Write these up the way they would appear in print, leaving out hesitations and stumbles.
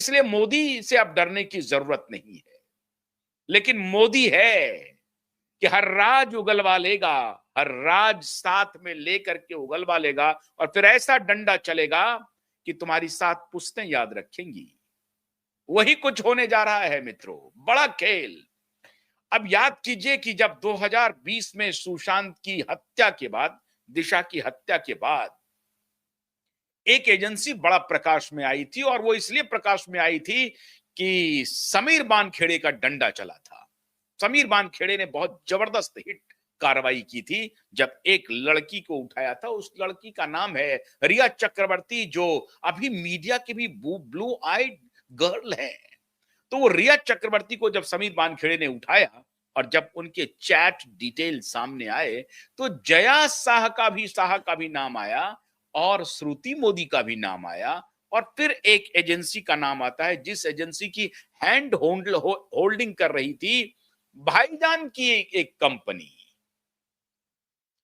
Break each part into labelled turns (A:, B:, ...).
A: इसलिए मोदी से अब डरने की जरूरत नहीं है। लेकिन मोदी है कि हर राज उगलवा लेगा, हर राज साथ में लेकर के उगलवा लेगा और फिर ऐसा डंडा चलेगा कि तुम्हारी 7 पुश्तें याद रखेंगी। वही कुछ होने जा रहा है मित्रों, बड़ा खेल। अब याद कीजिए कि जब 2020 में सुशांत की हत्या के बाद, दिशा की हत्या के बाद एक एजेंसी बड़ा प्रकाश में आई थी, और वो इसलिए प्रकाश में आई थी कि समीर बानखेड़े का डंडा चला था। समीर बानखेड़े ने बहुत जबरदस्त हिट कार्रवाई की थी जब एक लड़की को उठाया था। उस लड़की का नाम है रिया चक्रवर्ती, जो अभी मीडिया की भी ब्लू आइड गर्ल है। तो वो रिया चक्रवर्ती को जब समीर बानखेड़े ने उठाया और जब उनके चैट डिटेल सामने आए, तो जया शाह का भी नाम आया और श्रुति मोदी का भी नाम आया, और फिर एक एजेंसी का नाम आता है जिस एजेंसी की होल्डिंग कर रही थी भाईजान की एक कंपनी।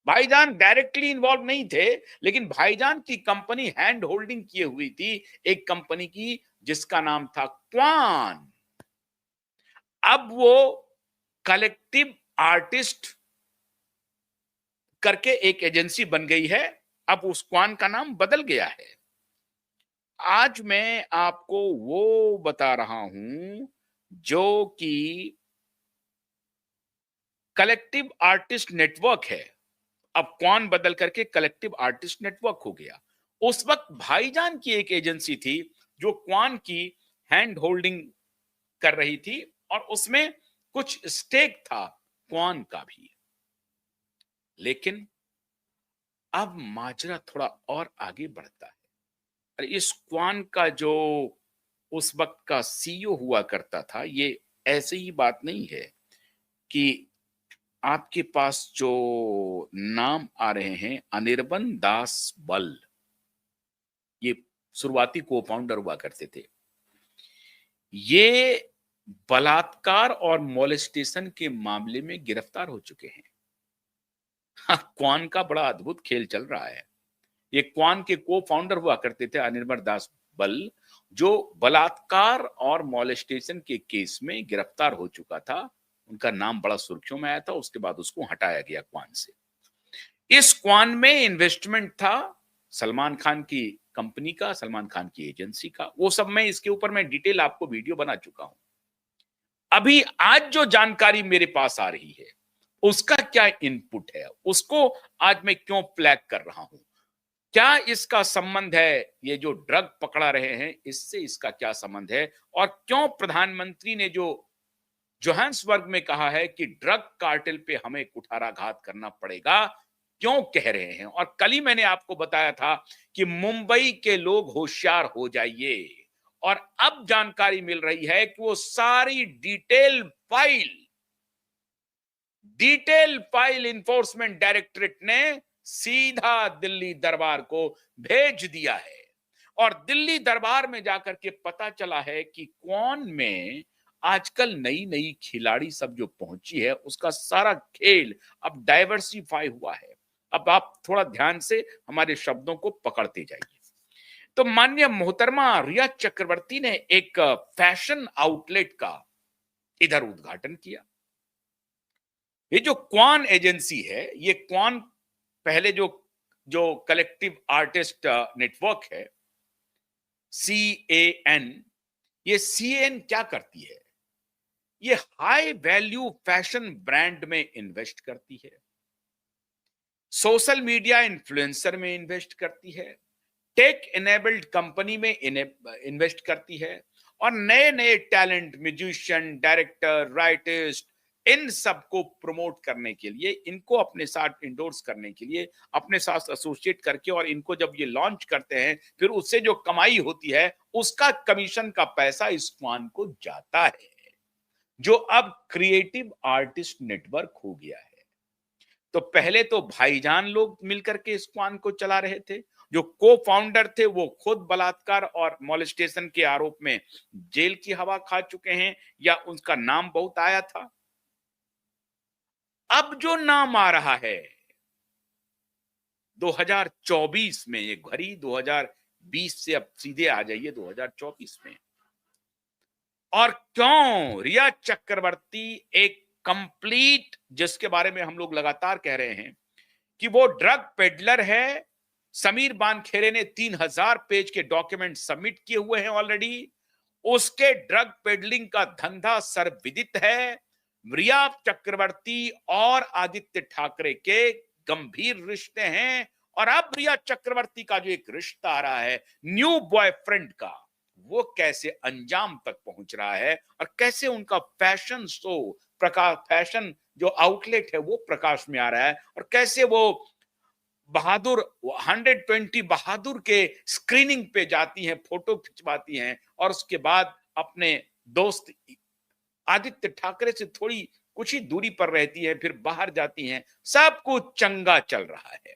A: भाईजान डायरेक्टली इन्वॉल्व नहीं थे, लेकिन भाईजान की कंपनी हैंड होल्डिंग किए हुई थी एक कंपनी की जिसका नाम था क्वान। अब वो कलेक्टिव आर्टिस्ट करके एक एजेंसी बन गई है। अब उस क्वान का नाम बदल गया है। आज मैं आपको वो बता रहा हूं जो कि कलेक्टिव आर्टिस्ट नेटवर्क है। अब क्वान बदल करके कलेक्टिव आर्टिस्ट नेटवर्क हो गया। उस वक्त भाईजान की एक एजेंसी थी जो क्वान की हैंड होल्डिंग कर रही थी, और उसमें कुछ स्टेक था क्वान का भी। लेकिन अब माजरा थोड़ा और आगे बढ़ता है। अरे इस क्वान का जो उस वक्त का सीईओ हुआ करता था, ये ऐसे ही बात नहीं है कि आपके पास जो नाम आ रहे हैं अनिर्बन दास बल, ये शुरुआती को फाउंडर हुआ करते थे। ये बलात्कार और मोलेस्टेशन के मामले में गिरफ्तार हो चुके हैं। हाँ, क्वान का बड़ा अद्भुत खेल चल रहा है। ये क्वान के को फाउंडर हुआ करते थे अनिर्बन दास बल, जो बलात्कार और मोलेस्टेशन के केस में गिरफ्तार हो चुका था। उनका नाम बड़ा सुर्खियों में आया था, उसके बाद उसको हटाया गया क्वान से। इस क्वान में इन्वेस्टमेंट था सलमान खान की कंपनी का, सलमान खान की एजेंसी का। वो सब मैं इसके ऊपर मैं डिटेल आपको वीडियो बना चुका हूं। अभी आज जो जानकारी मेरे पास आ रही है उसका क्या इनपुट है, उसको आज मैं क्यों फ्लैग कर रहा हूं। क्या इसका संबंध है, ये जो ड्रग पकड़ा रहे हैं इससे इसका क्या संबंध है, और क्यों प्रधानमंत्री ने जो जोहान्सबर्ग में कहा है कि ड्रग कार्टेल पे हमें कुठाराघात करना पड़ेगा, क्यों कह रहे हैं। और कल ही मैंने आपको बताया था कि मुंबई के लोग होशियार हो जाइए, और अब जानकारी मिल रही है कि वो सारी डिटेल फाइल इन्फोर्समेंट डायरेक्टरेट ने सीधा दिल्ली दरबार को भेज दिया है। और दिल्ली दरबार में जाकर के पता चला है कि कौन में आजकल नई नई खिलाड़ी सब जो पहुंची है उसका सारा खेल अब डाइवर्सिफाई हुआ है। अब आप थोड़ा ध्यान से हमारे शब्दों को पकड़ते जाइए। तो माननीय मोहतरमा रिया चक्रवर्ती ने एक फैशन आउटलेट का इधर उद्घाटन किया। ये जो क्वान एजेंसी है, ये क्वान पहले जो जो कलेक्टिव आर्टिस्ट नेटवर्क है, CAN, ये CAN क्या करती है? ये हाई वैल्यू फैशन ब्रांड में इन्वेस्ट करती है, सोशल मीडिया इन्फ्लुएंसर में इन्वेस्ट करती है, टेक इनेबल्ड कंपनी में इन्वेस्ट करती है, और नए नए टैलेंट, म्यूजिशियन, डायरेक्टर, राइटिस्ट, इन सबको प्रमोट करने के लिए, इनको अपने साथ इंडोर्स करने के लिए, अपने साथ एसोसिएट करके, और इनको जब ये लॉन्च करते हैं फिर उससे जो कमाई होती है उसका कमीशन का पैसा इस क्वान को जाता है, जो अब क्रिएटिव आर्टिस्ट नेटवर्क हो गया है। तो पहले तो भाईजान लोग मिलकर के इस क्वान को चला रहे थे। जो को फाउंडर थे वो खुद बलात्कार और मोलेस्टेशन के आरोप में जेल की हवा खा चुके हैं, या उनका नाम बहुत आया था। अब जो नाम आ रहा है 2024 में, ये घड़ी 2020 से अब सीधे आ जाइए 2024 में, और क्यों रिया चक्रवर्ती एक कंप्लीट, जिसके बारे में हम लोग लगातार कह रहे हैं कि वो ड्रग पेडलर है। समीर बानखेड़े ने 3000 पेज के डॉक्यूमेंट सबमिट किए हुए हैं ऑलरेडी। उसके ड्रग पेडलिंग का धंधा सर्वविदित है। रिया चक्रवर्ती और आदित्य ठाकरे के गंभीर रिश्ते हैं। और अब रिया चक्रवर्ती का जो एक रिश्ता आ रहा है न्यू बॉयफ्रेंड का, वो कैसे अंजाम तक पहुंच रहा है और कैसे उनका फैशन शो, प्रकाश फैशन जो आउटलेट है वो प्रकाश में आ रहा है, और कैसे वो बहादुर 120 बहादुर के स्क्रीनिंग पे जाती हैं, फोटो खिंचवाती हैं, और उसके बाद अपने दोस्त आदित्य ठाकरे से थोड़ी कुछ ही दूरी पर रहती है, फिर बाहर जाती हैं। सब कुछ चंगा चल रहा है।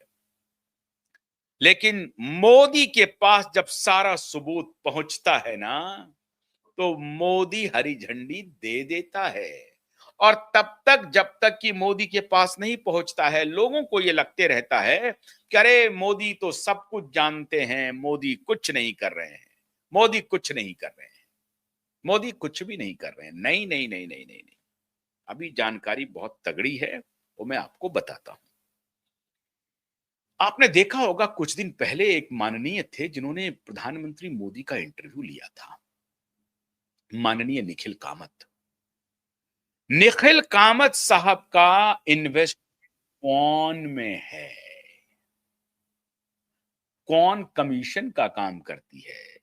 A: लेकिन मोदी के पास जब सारा सबूत पहुंचता है ना, तो मोदी हरी झंडी दे देता है। और तब तक, जब तक कि मोदी के पास नहीं पहुंचता है, लोगों को यह लगते रहता है कि अरे मोदी तो सब कुछ जानते हैं, मोदी कुछ नहीं कर रहे हैं, मोदी कुछ नहीं कर रहे हैं, मोदी कुछ भी नहीं कर रहे हैं। नहीं नहीं नहीं नहीं नहीं नहीं, अभी जानकारी बहुत तगड़ी है, वो मैं आपको बताता हूं। आपने देखा होगा कुछ दिन पहले एक माननीय थे जिन्होंने प्रधानमंत्री मोदी का इंटरव्यू लिया था, माननीय निखिल कामत। निखिल कामत साहब का इन्वेस्ट कौन में है, कौन कमीशन का काम करती है,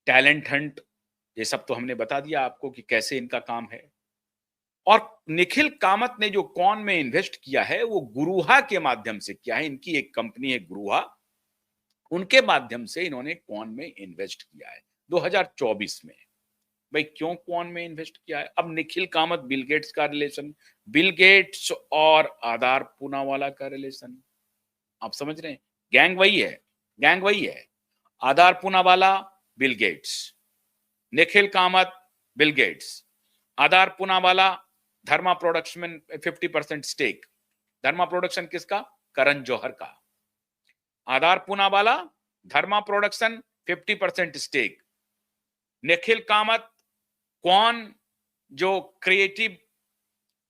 A: टैलेंट हंट, ये सब तो हमने बता दिया आपको कि कैसे इनका काम है। और निखिल कामत ने जो कौन में इन्वेस्ट किया है वो गुरुहा के माध्यम से किया है। इनकी एक कंपनी है गुरुहा, उनके माध्यम से इन्होंने कौन में इन्वेस्ट किया है 2024 में। भाई क्यों कौन में इन्वेस्ट किया है? अब निखिल कामत बिल गेट्स का रिलेशन, बिल गेट्स और आधार पूनावाला का रिलेशन, आप समझ रहे हैं? गैंग वही है, गैंग वही है। Adar Poonawalla Bill Gates, Nikhil Kamath Bill Gates, Adar Poonawalla Dharma production में 50% स्टेक। धर्मा प्रोडक्शन किसका? करण जौहर का। Adar Poonawalla Dharma production 50% stake. निखिल कामत कौन जो क्रिएटिव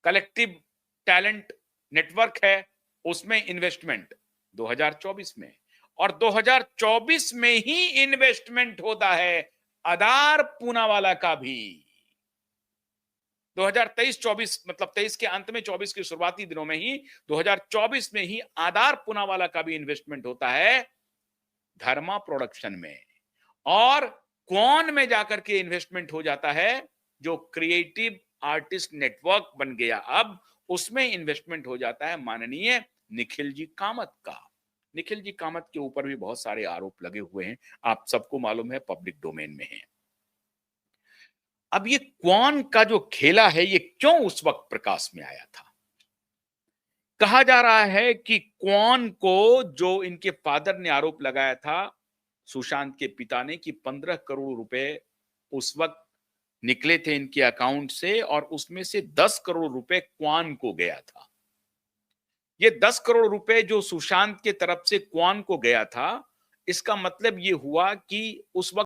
A: कलेक्टिव टैलेंट नेटवर्क है उसमें इन्वेस्टमेंट 2024 में। और 2024 में ही इन्वेस्टमेंट होता है आधार पूनावाला का भी। 2023-24 मतलब 23 के अंत में 24 के शुरुआती दिनों में ही 2024 में ही आधार पूनावाला का भी इन्वेस्टमेंट होता है धर्मा प्रोडक्शन में। और कौन में जाकर के इन्वेस्टमेंट हो जाता है जो क्रिएटिव आर्टिस्ट नेटवर्क बन गया, अब उसमें इन्वेस्टमेंट हो जाता है माननीय निखिल जी कामत का। निखिल जी कामत के ऊपर भी बहुत सारे आरोप लगे हुए हैं, आप सबको मालूम है, पब्लिक डोमेन में है। अब ये कौन का जो खेला है ये क्यों उस वक्त प्रकाश में आया था? कहा जा रहा है कि कौन को जो इनके फादर ने आरोप लगाया था, सुशांत के पिता ने, कि 15 करोड़ रुपए उस वक्त निकले थे इनके अकाउंट से और उसमें से 10 करोड़ रुपए क्वान को गया था। ये 10 करोड़ रुपए जो सुशांत के तरफ से क्वान को गया था, इसका मतलब ये हुआ कि उस वक्त